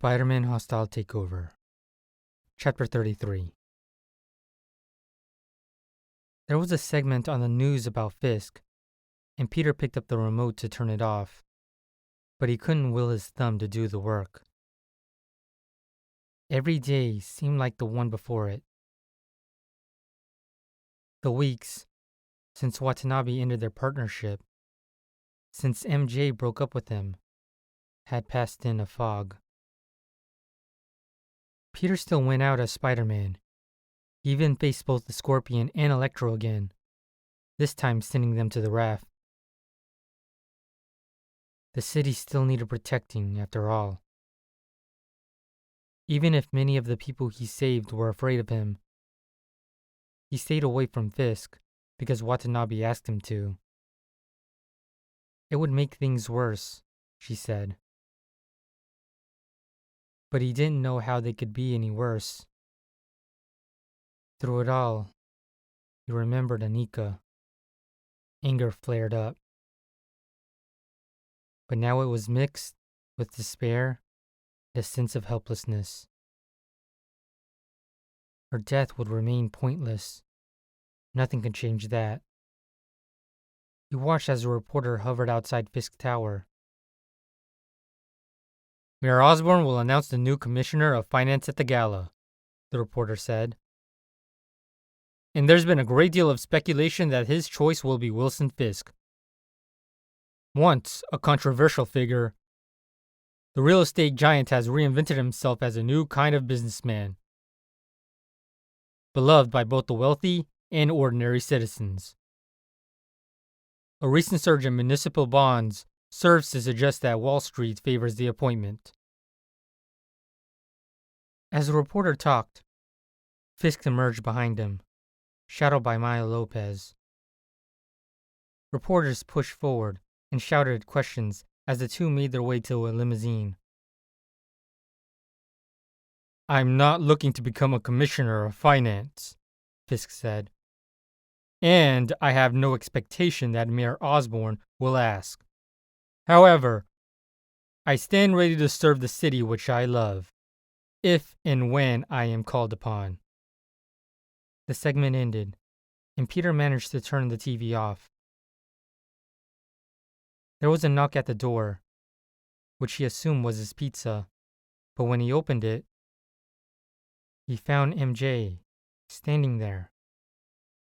Spiderman Hostile Takeover. Chapter 33. There was a segment on the news about Fisk, and Peter picked up the remote to turn it off, but he couldn't will his thumb to do the work. Every day seemed like the one before it. The weeks since Watanabe ended their partnership, since MJ broke up with him, had passed in a fog. Peter still went out as Spider-Man. He even faced both the Scorpion and Electro again, this time sending them to the raft. The city still needed protecting, after all. Even if many of the people he saved were afraid of him, he stayed away from Fisk because Watanabe asked him to. It would make things worse, she said. But he didn't know how they could be any worse. Through it all, he remembered Anika. Anger flared up. But now it was mixed with despair and a sense of helplessness. Her death would remain pointless. Nothing could change that. He watched as a reporter hovered outside Fisk Tower. Mayor Osborn will announce the new commissioner of finance at the gala, the reporter said. And there's been a great deal of speculation that his choice will be Wilson Fisk. Once a controversial figure, the real estate giant has reinvented himself as a new kind of businessman, beloved by both the wealthy and ordinary citizens. A recent surge in municipal bonds serves to suggest that Wall Street favors the appointment. As the reporter talked, Fisk emerged behind him, shadowed by Maya Lopez. Reporters pushed forward and shouted questions as the two made their way to a limousine. I'm not looking to become a commissioner of finance, Fisk said. And I have no expectation that Mayor Osborn will ask. However, I stand ready to serve the city which I love, if and when I am called upon. The segment ended, and Peter managed to turn the TV off. There was a knock at the door, which he assumed was his pizza, but when he opened it, he found MJ standing there.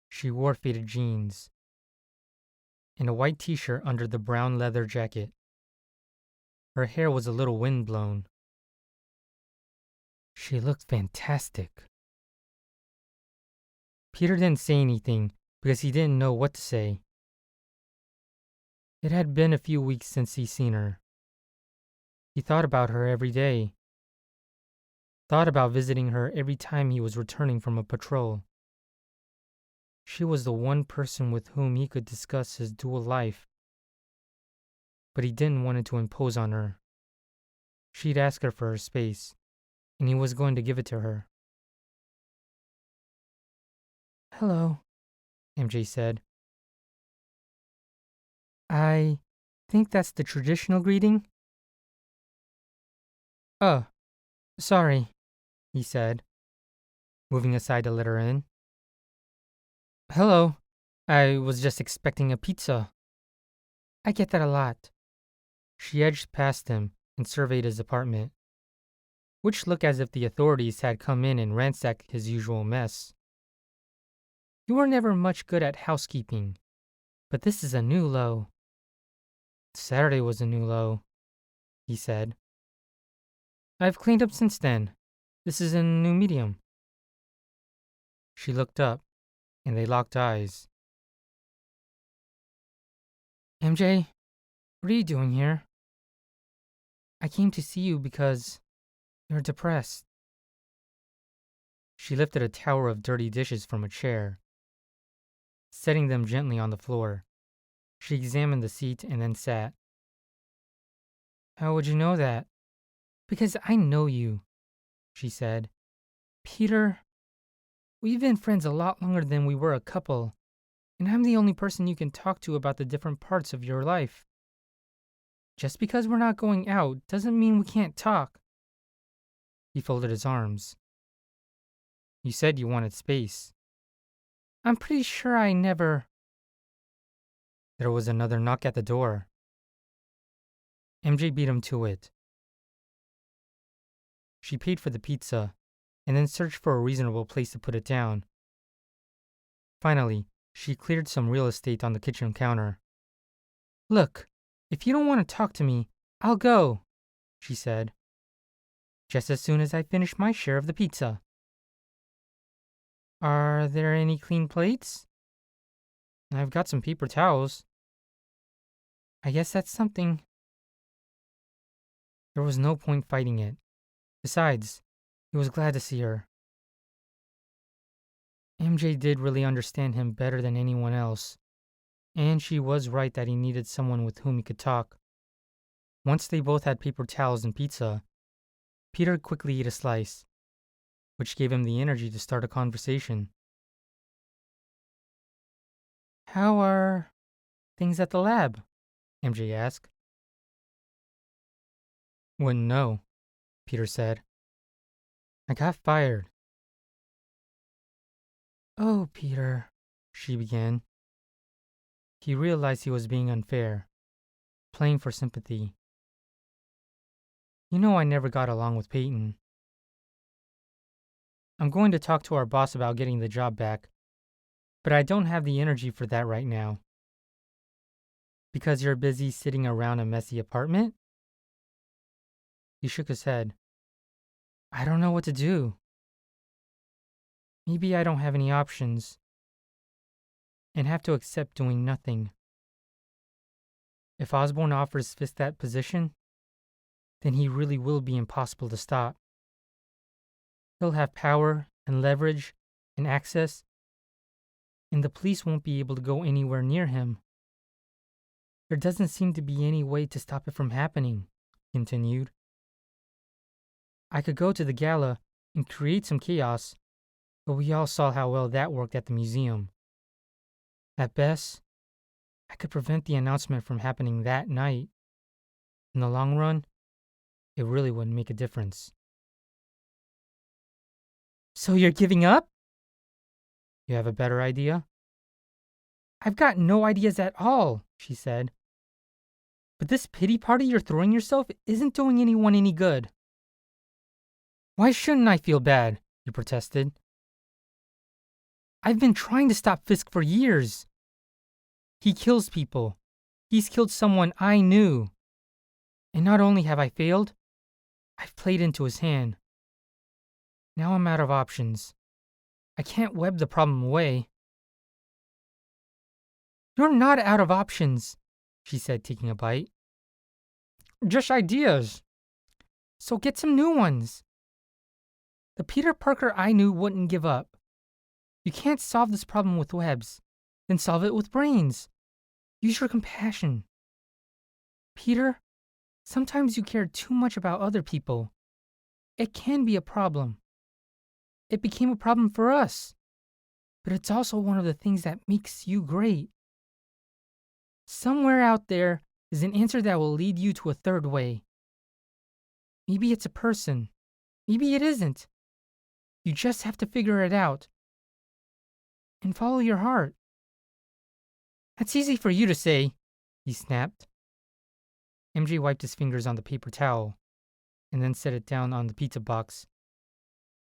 She wore faded jeans and a white t-shirt under the brown leather jacket. Her hair was a little windblown. She looked fantastic. Peter didn't say anything because he didn't know what to say. It had been a few weeks since he'd seen her. He thought about her every day. Thought about visiting her every time he was returning from a patrol. She was the one person with whom he could discuss his dual life. But he didn't want to impose on her. She'd asked her for her space, and he was going to give it to her. Hello, MJ said. I think that's the traditional greeting. Oh, sorry, he said, moving aside to let her in. Hello, I was just expecting a pizza. I get that a lot. She edged past him and surveyed his apartment, which looked as if the authorities had come in and ransacked his usual mess. You were never much good at housekeeping, but this is a new low. Saturday was a new low, he said. I've cleaned up since then. This is a new medium. She looked up, and they locked eyes. MJ, what are you doing here? I came to see you because you're depressed. She lifted a tower of dirty dishes from a chair, setting them gently on the floor. She examined the seat and then sat. How would you know that? Because I know you, she said. Peter, we've been friends a lot longer than we were a couple, and I'm the only person you can talk to about the different parts of your life. Just because we're not going out doesn't mean we can't talk. He folded his arms. You said you wanted space. I'm pretty sure I never. There was another knock at the door. MJ beat him to it. She paid for the pizza and then searched for a reasonable place to put it down. Finally, she cleared some real estate on the kitchen counter. Look, if you don't want to talk to me, I'll go, she said. Just as soon as I finish my share of the pizza. Are there any clean plates? I've got some paper towels. I guess that's something. There was no point fighting it. Besides, he was glad to see her. MJ did really understand him better than anyone else, and she was right that he needed someone with whom he could talk. Once they both had paper towels and pizza, Peter quickly ate a slice, which gave him the energy to start a conversation. How are things at the lab? MJ asked. Wouldn't know, Peter said. I got fired. Oh, Peter, she began. He realized he was being unfair, playing for sympathy. You know I never got along with Peyton. I'm going to talk to our boss about getting the job back, but I don't have the energy for that right now. Because you're busy sitting around a messy apartment? He shook his head. I don't know what to do. Maybe I don't have any options and have to accept doing nothing. If Osborne offers Fisk that position, then he really will be impossible to stop. He'll have power and leverage and access, and the police won't be able to go anywhere near him. There doesn't seem to be any way to stop it from happening, he continued. I could go to the gala and create some chaos, but we all saw how well that worked at the museum. At best, I could prevent the announcement from happening that night. In the long run, it really wouldn't make a difference. So you're giving up? You have a better idea? I've got no ideas at all, she said. But this pity party you're throwing yourself isn't doing anyone any good. Why shouldn't I feel bad? You protested. I've been trying to stop Fisk for years. He kills people. He's killed someone I knew. And not only have I failed, I've played into his hand. Now I'm out of options. I can't web the problem away. You're not out of options, she said, taking a bite. Just ideas. So get some new ones. The Peter Parker I knew wouldn't give up. You can't solve this problem with webs. Then solve it with brains. Use your compassion. Peter, sometimes you care too much about other people. It can be a problem. It became a problem for us. But it's also one of the things that makes you great. Somewhere out there is an answer that will lead you to a third way. Maybe it's a person. Maybe it isn't. You just have to figure it out. And follow your heart. That's easy for you to say, he snapped. MJ wiped his fingers on the paper towel and then set it down on the pizza box.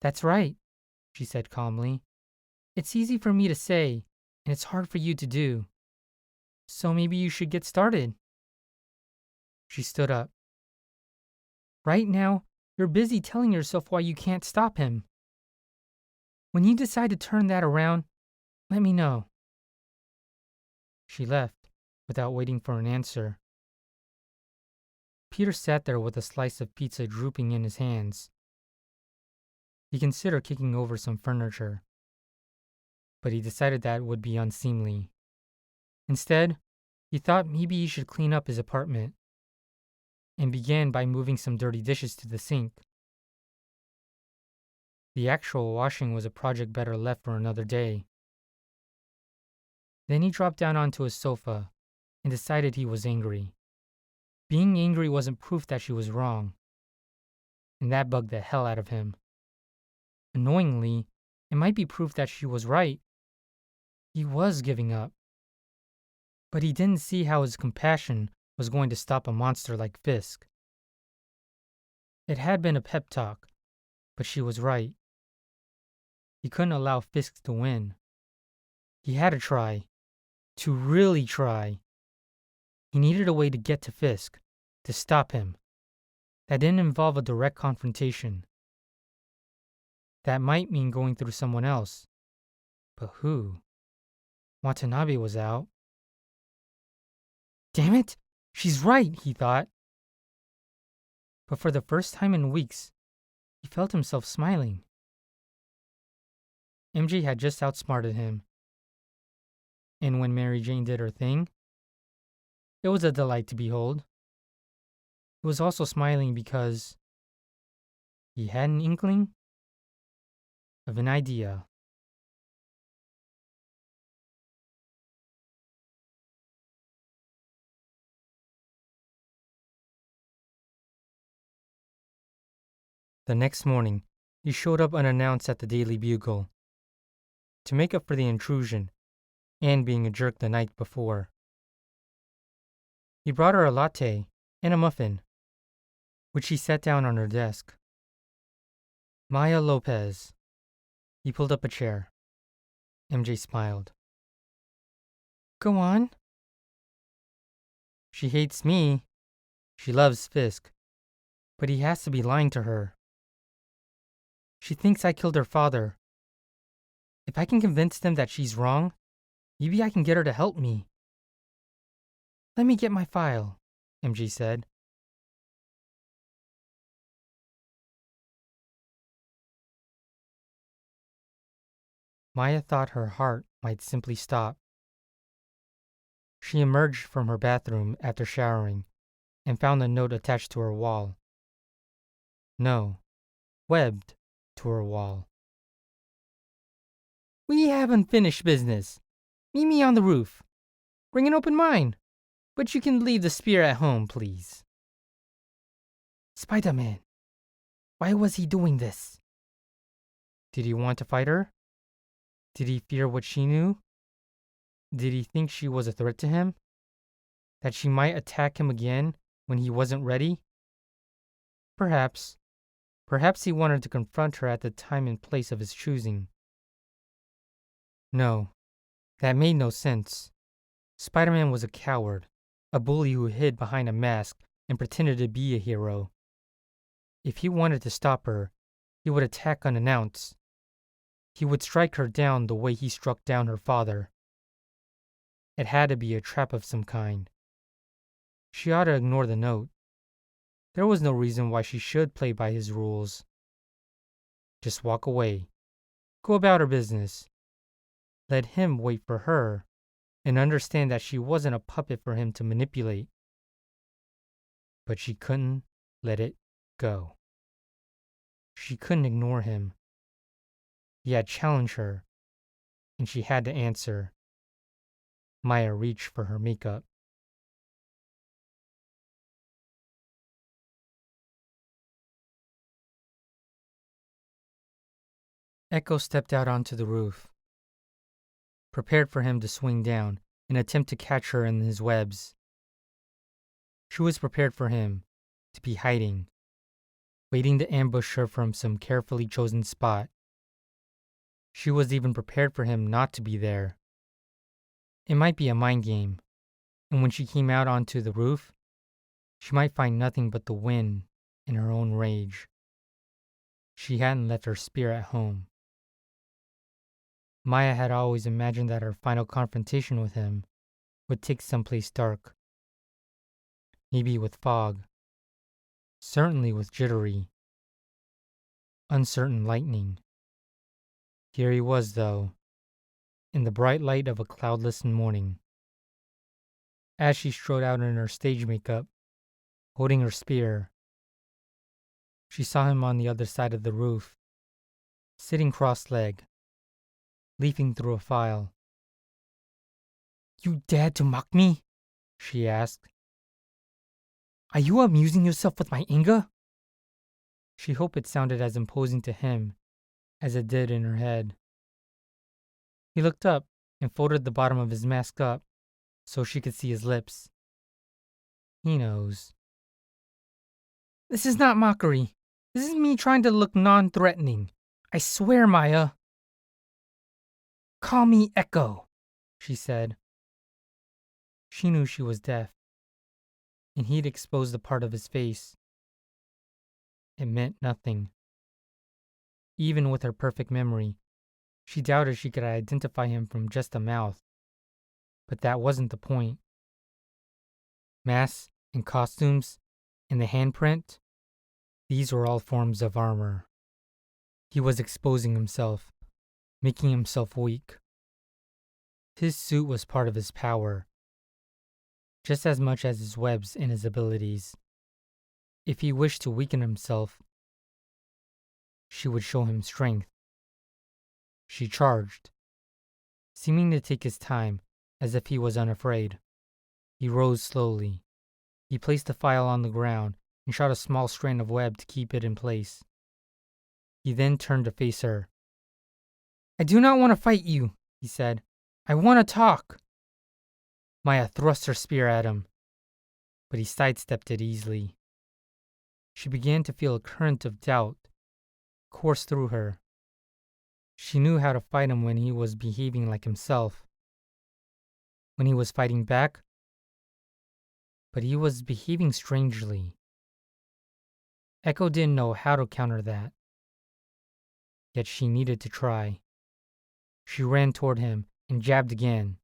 That's right, she said calmly. It's easy for me to say, and it's hard for you to do. So maybe you should get started. She stood up. Right now, you're busy telling yourself why you can't stop him. When you decide to turn that around, let me know. She left, without waiting for an answer. Peter sat there with a slice of pizza drooping in his hands. He considered kicking over some furniture, but he decided that would be unseemly. Instead, he thought maybe he should clean up his apartment, and began by moving some dirty dishes to the sink. The actual washing was a project better left for another day. Then he dropped down onto his sofa and decided he was angry. Being angry wasn't proof that she was wrong. and that bugged the hell out of him. Annoyingly, it might be proof that she was right. He was giving up. But he didn't see how his compassion was going to stop a monster like Fisk. It had been a pep talk, but she was right. He couldn't allow Fisk to win. He had to try. To really try. He needed a way to get to Fisk, to stop him. That didn't involve a direct confrontation. That might mean going through someone else. But who? Watanabe was out. Damn it! She's right, he thought. But for the first time in weeks, he felt himself smiling. MJ had just outsmarted him. And when Mary Jane did her thing, it was a delight to behold. He was also smiling because he had an inkling of an idea. The next morning, he showed up unannounced at the Daily Bugle. To make up for the intrusion and being a jerk the night before. He brought her a latte and a muffin, which she set down on her desk. Maya Lopez. He pulled up a chair. MJ smiled. Go on. She hates me. She loves Fisk. But he has to be lying to her. She thinks I killed her father. If I can convince them that she's wrong, maybe I can get her to help me. Let me get my file, MJ said. Maya thought her heart might simply stop. She emerged from her bathroom after showering and found a note attached to her wall. No, webbed to her wall. We have unfinished business. Meet me on the roof. Bring an open mind, but you can leave the spear at home, please. Spiderman. Why was he doing this? Did he want to fight her? Did he fear what she knew? Did he think she was a threat to him? That she might attack him again when he wasn't ready? Perhaps. Perhaps he wanted to confront her at the time and place of his choosing. No, that made no sense. Spider-Man was a coward, a bully who hid behind a mask and pretended to be a hero. If he wanted to stop her, he would attack unannounced. He would strike her down the way he struck down her father. It had to be a trap of some kind. She ought to ignore the note. There was no reason why she should play by his rules. Just walk away. Go about her business. Let him wait for her and understand that she wasn't a puppet for him to manipulate. But she couldn't let it go. She couldn't ignore him. He had challenged her, and she had to answer. Maya reached for her makeup. Echo stepped out onto the roof, prepared for him to swing down and attempt to catch her in his webs. She was prepared for him to be hiding, waiting to ambush her from some carefully chosen spot. She was even prepared for him not to be there. It might be a mind game, and when she came out onto the roof, she might find nothing but the wind and her own rage. She hadn't left her spear at home. Maya had always imagined that her final confrontation with him would take someplace dark. Maybe with fog. Certainly with jittery, uncertain lightning. Here he was, though, in the bright light of a cloudless morning. As she strode out in her stage makeup, holding her spear, she saw him on the other side of the roof, sitting cross-legged, leafing through a file. You dared to mock me? She asked. Are you amusing yourself with my anger? She hoped it sounded as imposing to him as it did in her head. He looked up and folded the bottom of his mask up so she could see his lips. He knows. This is not mockery. This is me trying to look non-threatening. I swear, Maya. Call me Echo, she said. She knew she was deaf, and he'd exposed a part of his face. It meant nothing. Even with her perfect memory, she doubted she could identify him from just a mouth. But that wasn't the point. Masks and costumes and the handprint, these were all forms of armor. He was exposing himself, making himself weak. His suit was part of his power, just as much as his webs and his abilities. If he wished to weaken himself, she would show him strength. She charged, seeming to take his time as if he was unafraid. He rose slowly. He placed the file on the ground and shot a small strand of web to keep it in place. He then turned to face her. I do not want to fight you, he said. I want to talk. Maya thrust her spear at him, but he sidestepped it easily. She began to feel a current of doubt course through her. She knew how to fight him when he was behaving like himself, when he was fighting back, but he was behaving strangely. Echo didn't know how to counter that, yet she needed to try. She ran toward him and jabbed again.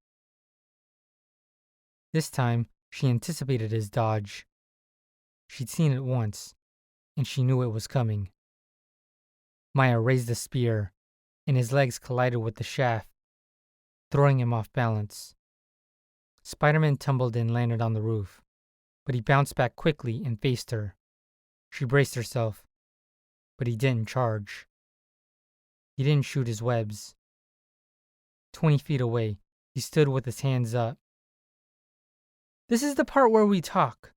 This time, she anticipated his dodge. She'd seen it once, and she knew it was coming. Maya raised the spear, and his legs collided with the shaft, throwing him off balance. Spiderman tumbled and landed on the roof, but he bounced back quickly and faced her. She braced herself, but he didn't charge. He didn't shoot his webs. 20 feet away, he stood with his hands up. This is the part where we talk.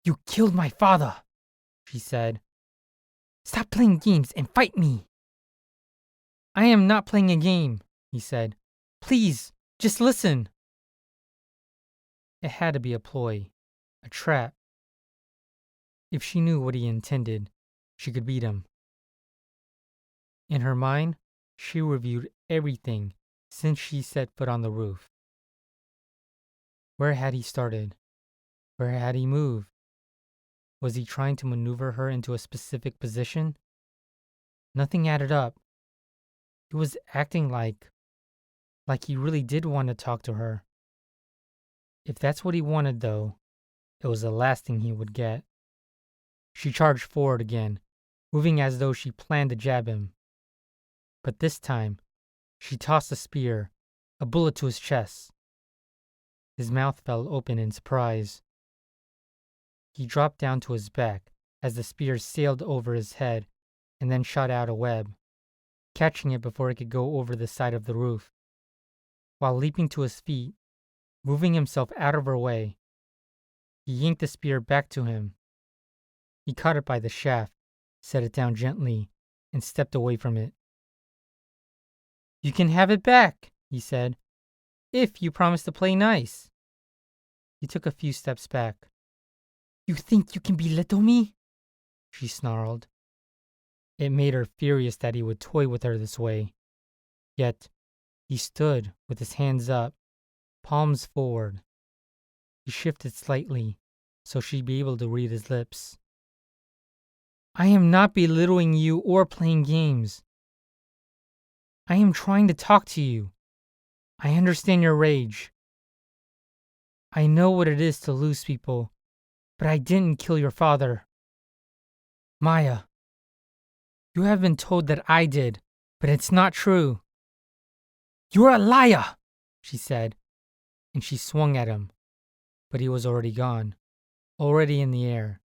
You killed my father, she said. Stop playing games and fight me. I am not playing a game, he said. Please, just listen. It had to be a ploy, a trap. If she knew what he intended, she could beat him. In her mind, she reviewed everything since she set foot on the roof. Where had he started? Where had he moved? Was he trying to maneuver her into a specific position? Nothing added up. He was acting like he really did want to talk to her. If that's what he wanted, though, it was the last thing he would get. She charged forward again, moving as though she planned to jab him. But this time, she tossed a spear, a bullet to his chest. His mouth fell open in surprise. He dropped down to his back as the spear sailed over his head and then shot out a web, catching it before it could go over the side of the roof. While leaping to his feet, moving himself out of her way, he yanked the spear back to him. He caught it by the shaft, set it down gently, and stepped away from it. You can have it back, he said, if you promise to play nice. He took a few steps back. You think you can belittle me? She snarled. It made her furious that he would toy with her this way. Yet, he stood with his hands up, palms forward. He shifted slightly so she'd be able to read his lips. I am not belittling you or playing games. I am trying to talk to you. I understand your rage. I know what it is to lose people, but I didn't kill your father. Maya, you have been told that I did, but it's not true. You're a liar, she said, and she swung at him, but he was already gone, already in the air.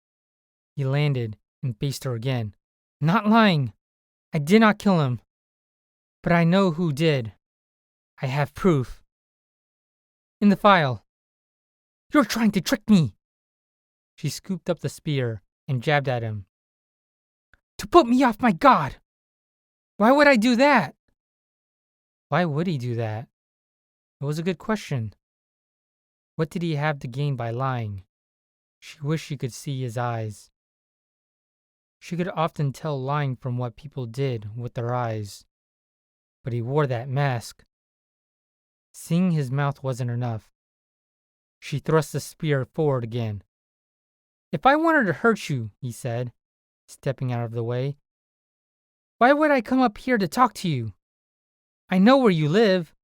He landed and faced her again. Not lying. I did not kill him, but I know who did. I have proof. In the file. You're trying to trick me. She scooped up the spear and jabbed at him. To put me off my guard! Why would I do that? Why would he do that? It was a good question. What did he have to gain by lying? She wished she could see his eyes. She could often tell lying from what people did with their eyes. But he wore that mask. Seeing his mouth wasn't enough. She thrust the spear forward again. If I wanted to hurt you, he said, stepping out of the way, why would I come up here to talk to you? I know where you live.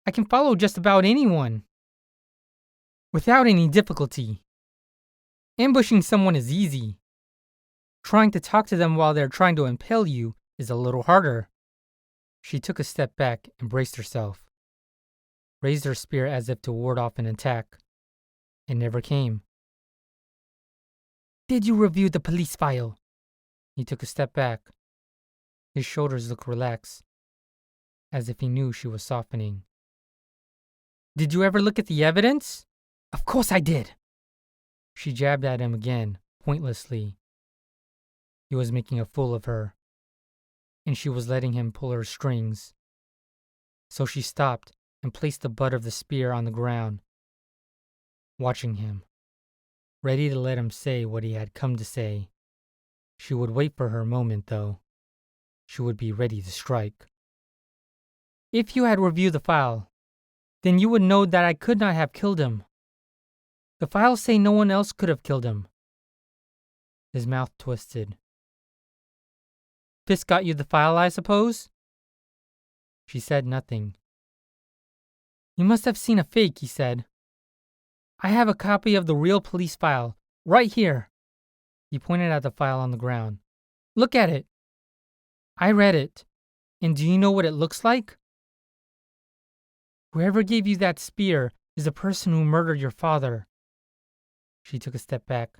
I can follow just about anyone. Without any difficulty. Ambushing someone is easy. Trying to talk to them while they're trying to impale you is a little harder. She took a step back and braced herself. Raised her spear as if to ward off an attack. It never came. Did you review the police file? He took a step back. His shoulders looked relaxed, as if he knew she was softening. Did you ever look at the evidence? Of course I did. She jabbed at him again, pointlessly. He was making a fool of her, and she was letting him pull her strings. So she stopped and placed the butt of the spear on the ground, watching him, ready to let him say what he had come to say. She would wait for her moment, though. She would be ready to strike. If you had reviewed the file, then you would know that I could not have killed him. The files say no one else could have killed him. His mouth twisted. Fisk got you the file, I suppose? She said nothing. You must have seen a fake, he said. I have a copy of the real police file, right here. He pointed at the file on the ground. Look at it. I read it. And do you know what it looks like? Whoever gave you that spear is the person who murdered your father. She took a step back.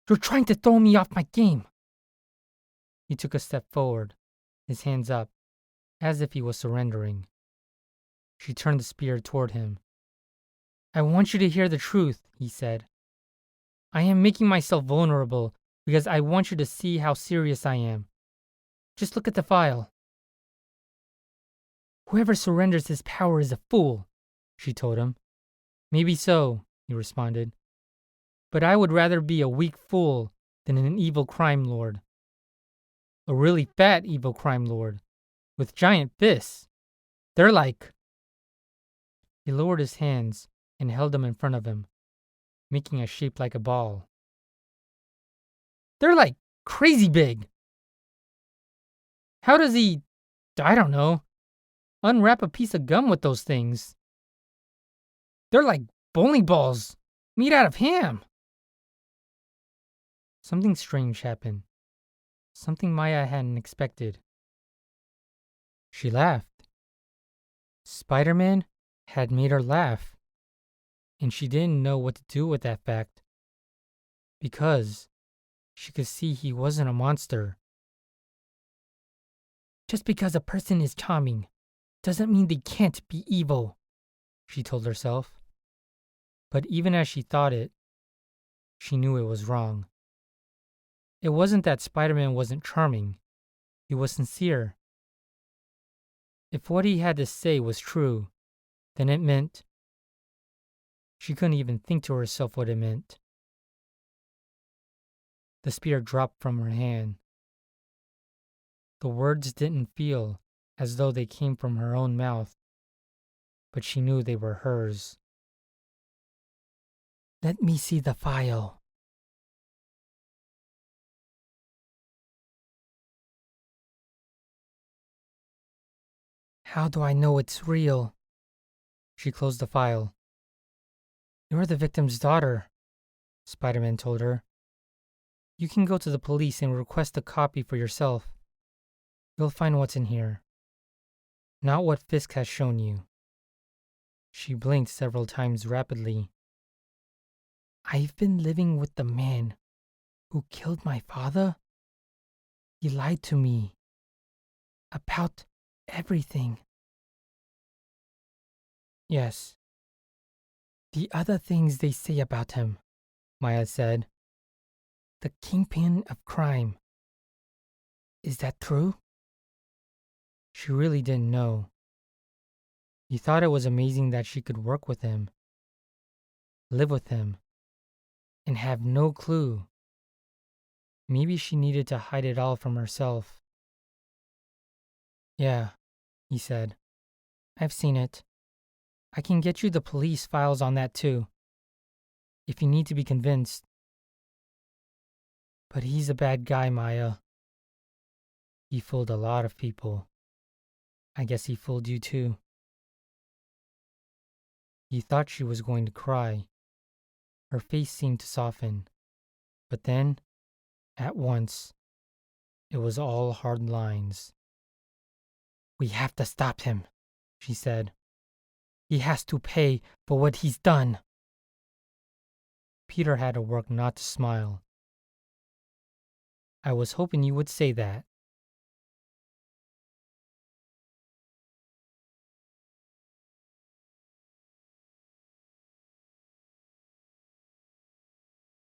You're trying to throw me off my game. He took a step forward, his hands up, as if he was surrendering. She turned the spear toward him. I want you to hear the truth, he said. I am making myself vulnerable because I want you to see how serious I am. Just look at the file. Whoever surrenders his power is a fool, she told him. Maybe so, he responded. But I would rather be a weak fool than an evil crime lord. A really fat evil crime lord, with giant fists. They're like... He lowered his hands and held them in front of him, making a shape like a ball. They're like crazy big. How does he, I don't know, unwrap a piece of gum with those things? They're like bowling balls made out of ham. Something strange happened. Something Maya hadn't expected. She laughed. Spiderman had made her laugh, and she didn't know what to do with that fact, because she could see he wasn't a monster. Just because a person is charming doesn't mean they can't be evil, she told herself. But even as she thought it, she knew it was wrong. It wasn't that Spider-Man wasn't charming. He was sincere. If what he had to say was true, then it meant... She couldn't even think to herself what it meant. The spear dropped from her hand. The words didn't feel as though they came from her own mouth, but she knew they were hers. Let me see the file. How do I know it's real? She closed the file. You're the victim's daughter, Spider-Man told her. You can go to the police and request a copy for yourself. You'll find what's in here. Not what Fisk has shown you. She blinked several times rapidly. I've been living with the man who killed my father? He lied to me. About everything. Yes. The other things they say about him, Maya said. The kingpin of crime, Is that true? She really didn't know. He thought it was amazing that she could work with him, live with him, and have no clue. Maybe she needed to hide it all from herself. Yeah, he said. I've seen it. I can get you the police files on that too, if you need to be convinced. But he's a bad guy, Maya. He fooled a lot of people. I guess he fooled you too. He thought she was going to cry. Her face seemed to soften. But then, at once, it was all hard lines. We have to stop him, she said. He has to pay for what he's done. Peter had to work not to smile. I was hoping you would say that.